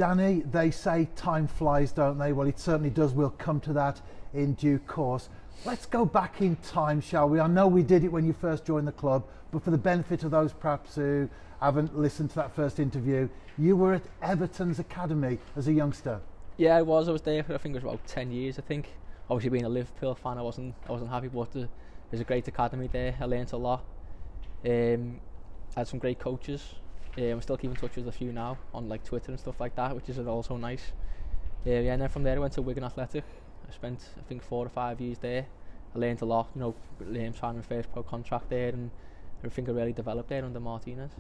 Danny, they say time flies, don't they? Well, it certainly does. We'll come to that in due course. Let's go back in time, shall we? I know we did it when you first joined the club, but for the benefit of those perhaps who haven't listened to that first interview, you were at Everton's academy as a youngster. Yeah, I was there for, I think it was about 10 years, I think. Obviously being a Liverpool fan, I wasn't happy, but it was a great academy there. I learnt a lot. I had some great coaches. I'm still keeping in touch with a few now on like Twitter and stuff like that, which is also nice. Yeah, and then from there I went to Wigan Athletic. I spent, I think, 4 or 5 years there. I learnt a lot, signing my first pro contract there, and I think I really developed there under Martinez.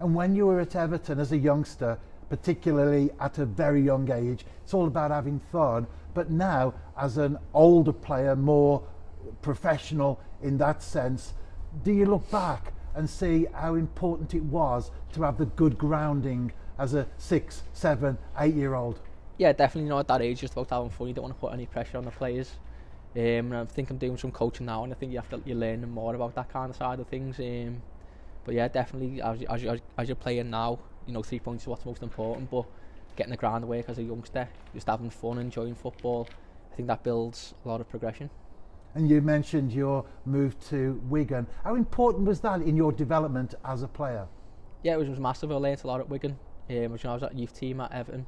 And when you were at Everton as a youngster, particularly at a very young age, it's all about having fun. But now, as an older player, more professional in that sense, do you look back and see how important it was to have the good grounding as a 6, 7, 8-year-old? Yeah, definitely. At that age, just about having fun. You don't want to put any pressure on the players. I think I'm doing some coaching now, and I think you're learning more about that kind of side of things. But yeah, definitely, as you're playing now, 3 points is what's most important. But getting the groundwork as a youngster, just having fun, enjoying football, I think that builds a lot of progression. And you mentioned your move to Wigan. How important was that in your development as a player? Yeah, it was massive. I learnt a lot at Wigan. I was at youth team at Everton.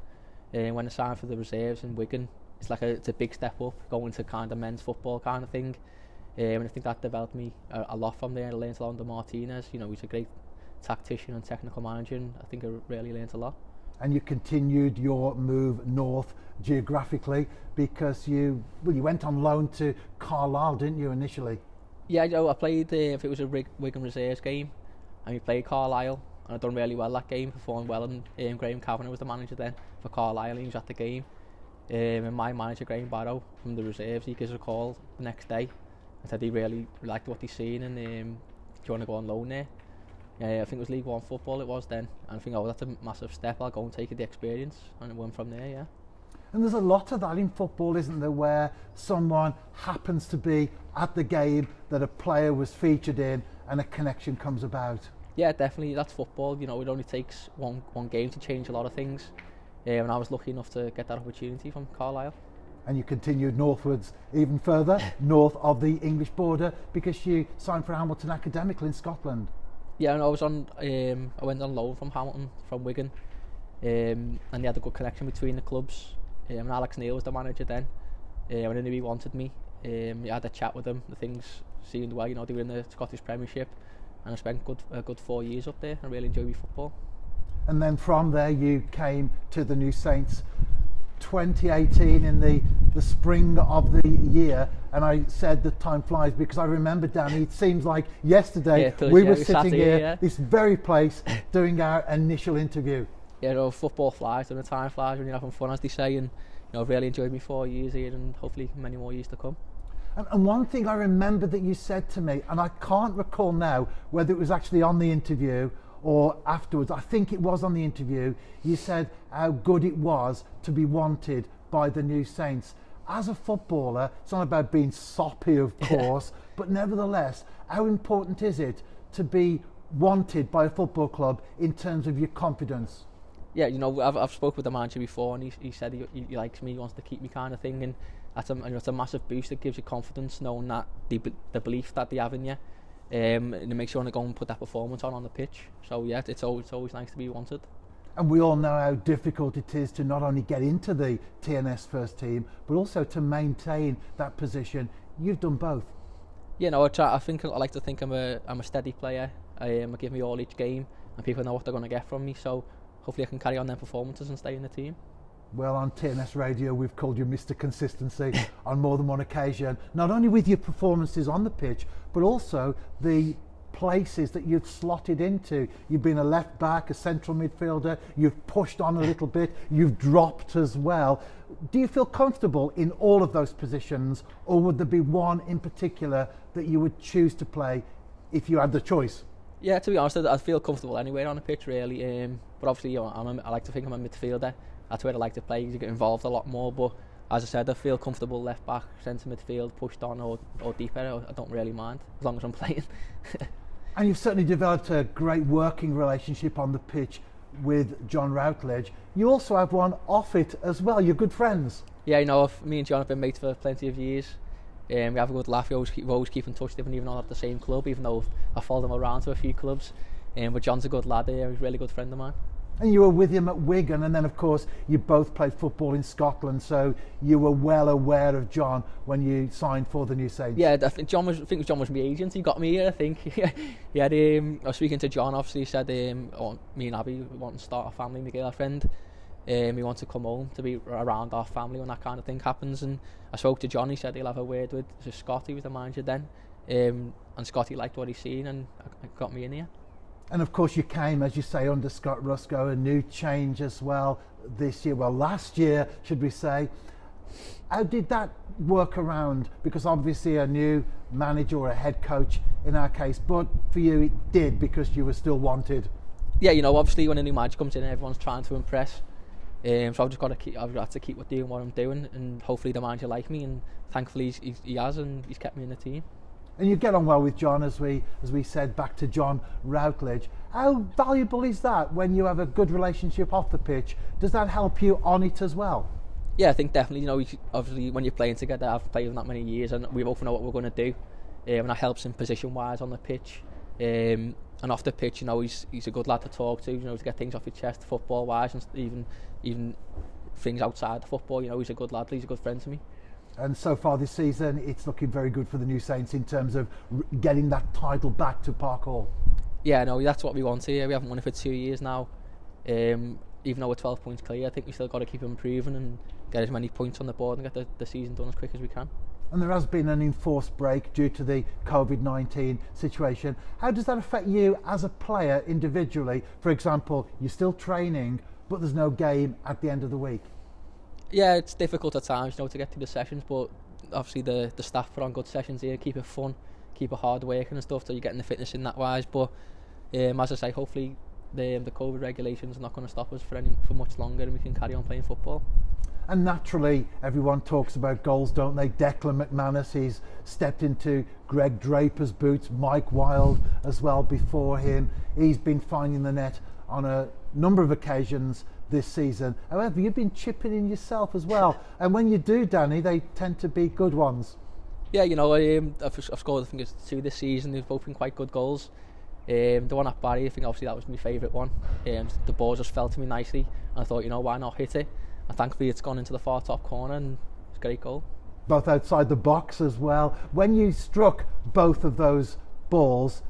When I signed for the reserves in Wigan, it's a big step up, going to kind of men's football kind of thing. And I think that developed me a lot from there. I learnt a lot under Martinez. He's a great tactician and technical manager, and I think I really learnt a lot. And you continued your move north geographically because you went on loan to Carlisle, didn't you, initially? Yeah, I played, if it was a Wigan Reserves game, and we played Carlisle, and I done really well that game, performed well, and Graham Kavanagh was the manager then for Carlisle. He was at the game, and my manager, Graham Barrow, from the reserves, he gives a call the next day and said he really liked what he's seen, and do you want to go on loan there? I think it was League One football it was then, and I think, that's a massive step, I'll go and take the experience, and it went from there, yeah. And there's a lot of that in football, isn't there, where someone happens to be at the game that a player was featured in and a connection comes about. Yeah, definitely, that's football. It only takes one game to change a lot of things, and I was lucky enough to get that opportunity from Carlisle. And you continued northwards even further, north of the English border, because you signed for Hamilton Academical in Scotland. Yeah, and I went on loan from Hamilton, from Wigan, and they had a good connection between the clubs. And Alex Neil was the manager then. When I knew he wanted me, I had a chat with him. The things seemed well, they were in the Scottish Premiership, and I spent a good 4 years up there. I really enjoyed my football. And then from there you came to the New Saints 2018 in the spring of the year, and I said that time flies because I remember, Danny, it seems like yesterday we were sitting here, this very place, doing our initial interview. Yeah, football flies and the time flies when you're having fun, as they say, and I've really enjoyed my 4 years here, and hopefully many more years to come. And one thing I remember that you said to me, and I can't recall now whether it was actually on the interview or afterwards, I think it was on the interview, you said how good it was to be wanted by the New Saints. As a footballer, it's not about being soppy, of course, but nevertheless, how important is it to be wanted by a football club in terms of your confidence? Yeah, I've spoken with the manager before, and he said he likes me, he wants to keep me, kind of thing, and it's a massive boost. It gives you confidence, knowing that the belief that they have in you, and it makes you want to go and put that performance on the pitch. So yeah, it's always nice to be wanted. And we all know how difficult it is to not only get into the TNS first team, but also to maintain that position. You've done both. I like to think I'm a steady player. I give me all each game, and people know what they're going to get from me. So hopefully I can carry on their performances and stay in the team. Well, on TNS Radio we've called you Mr. Consistency on more than one occasion, not only with your performances on the pitch, but also the places that you've slotted into. You've been a left back, a central midfielder, you've pushed on a little bit, you've dropped as well. Do you feel comfortable in all of those positions, or would there be one in particular that you would choose to play if you had the choice? Yeah, to be honest, I feel comfortable anywhere on the pitch, really. But obviously, I like to think I'm a midfielder. That's where I like to play. You get involved a lot more. But as I said, I feel comfortable left back, centre midfield, pushed on or deeper. I don't really mind as long as I'm playing. And you've certainly developed a great working relationship on the pitch with John Routledge, you also have one off it as well. You're good friends. Yeah, you know, me and John have been mates for plenty of years. We have a good laugh. We always keep in touch, even though not at the same club, even though I followed him around to a few clubs. But John's a good lad. He's a really good friend of mine. And you were with him at Wigan, and then of course you both played football in Scotland, so you were well aware of John when you signed for the New Saints. Yeah, I think John was my agent. He got me here, I think. He had, I was speaking to John, obviously. He said me and Abby want to start a family, my girlfriend. We want to come home to be around our family when that kind of thing happens. And I spoke to John. He said he'll have a word with Scott. He was the manager then, and Scotty liked what he's seen and got me in here. And of course you came, as you say, under Scott Rusco, a new change as well this year, well last year should we say. How did that work around? Because obviously a new manager or a head coach in our case, but for you it did because you were still wanted. Yeah, you know, obviously when a new manager comes in, everyone's trying to impress. So I've got to keep doing what I'm doing, and hopefully the manager like me, and thankfully he has, and he's kept me in the team. And you get on well with John, as we said, back to John Routledge. How valuable is that when you have a good relationship off the pitch? Does that help you on it as well? Yeah, I think definitely. You know, obviously when you're playing together, I've played with that many years, and we both know what we're going to do, and that helps in position-wise on the pitch. And off the pitch, you know, he's a good lad to talk to. You know, to get things off your chest, football-wise, and even things outside the football. You know, he's a good lad. He's a good friend to me. And so far this season, it's looking very good for the New Saints in terms of getting that title back to Park Hall. Yeah, no, that's what we want here. We haven't won it for 2 years now. Even though we're 12 points clear, I think we still got to keep improving and get as many points on the board and get the season done as quick as we can. And there has been an enforced break due to the COVID-19 situation. How does that affect you as a player individually? For example, you're still training, but there's no game at the end of the week. Yeah, it's difficult at times, you know, to get through the sessions, but obviously the staff put on good sessions here, keep it fun, keep it hard working and stuff, so you're getting the fitness in that wise. But as I say, hopefully the COVID regulations are not going to stop us for much longer, and we can carry on playing football. And naturally, everyone talks about goals, don't they? Declan McManus, he's stepped into Greg Draper's boots, Mike Wilde as well before him. He's been finding the net on a number of occasions this season. However, you've been chipping in yourself as well. And when you do, Danny, they tend to be good ones. Yeah, you know, I've scored, I think it's 2 this season. They've both been quite good goals. The one at Barry, I think obviously that was my favourite one. The ball just fell to me nicely, and I thought, you know, why not hit it? And thankfully it's gone into the far top corner, and it's a great goal. Both outside the box as well. When you struck both of those balls,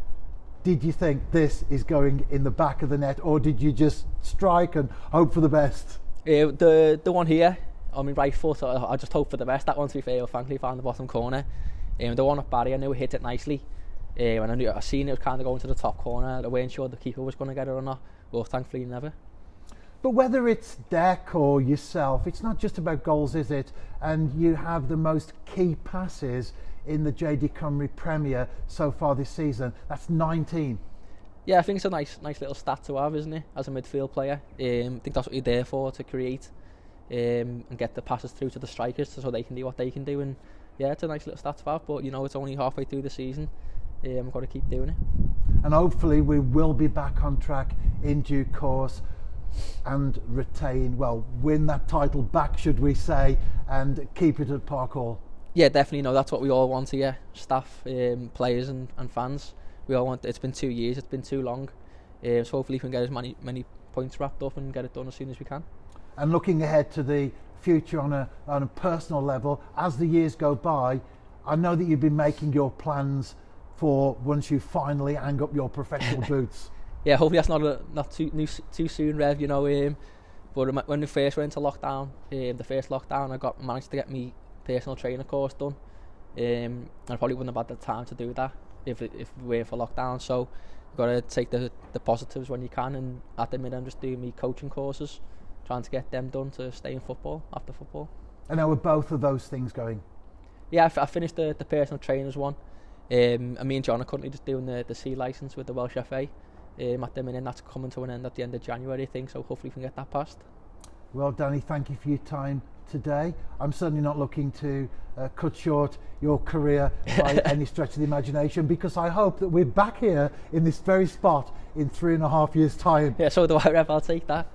did you think this is going in the back of the net, or did you just strike and hope for the best? The one here on my right foot, I just hope for the best. That one, to be fair, thankfully found the bottom corner. The one at Barry, I knew it hit it nicely. And I seen it was kind of going to the top corner. I wasn't sure the keeper was going to get it or not, but thankfully never. But whether it's Deck or yourself, it's not just about goals, is it? And you have the most key passes in the JD Cymru Premier so far this season. That's 19. Yeah, I think it's a nice little stat to have, isn't it, as a midfield player? I think that's what you're there for, to create and get the passes through to the strikers so they can do what they can do. And yeah, it's a nice little stat to have, but you know, it's only halfway through the season. I've got to keep doing it. And hopefully we will be back on track in due course and win that title back, should we say, and keep it at Park Hall. Yeah, definitely. No, that's what we all want here, staff, players and fans. We all want. It's been 2 years. It's been too long. So hopefully we can get as many points wrapped up and get it done as soon as we can. And looking ahead to the future on a personal level, as the years go by, I know that you've been making your plans for once you finally hang up your professional boots. Yeah, hopefully that's not too soon, Rev. You know, but when we first went into lockdown, the first lockdown, I managed to get me personal trainer course done. I probably wouldn't have had the time to do that if we were for lockdown. So you've got to take the positives when you can, and at the minute I'm just doing me coaching courses, trying to get them done to stay in football after football. And how are both of those things going? Yeah, I finished the personal trainers one. And me and John are currently just doing the C licence with the Welsh FA at the minute. That's coming to an end at the end of January, I think, so hopefully we can get that passed. Well, Danny, thank you for your time today. I'm certainly not looking to cut short your career by any stretch of the imagination, because I hope that we're back here in this very spot in 3.5 years' time. Yeah, so do I, Rev. I'll take that.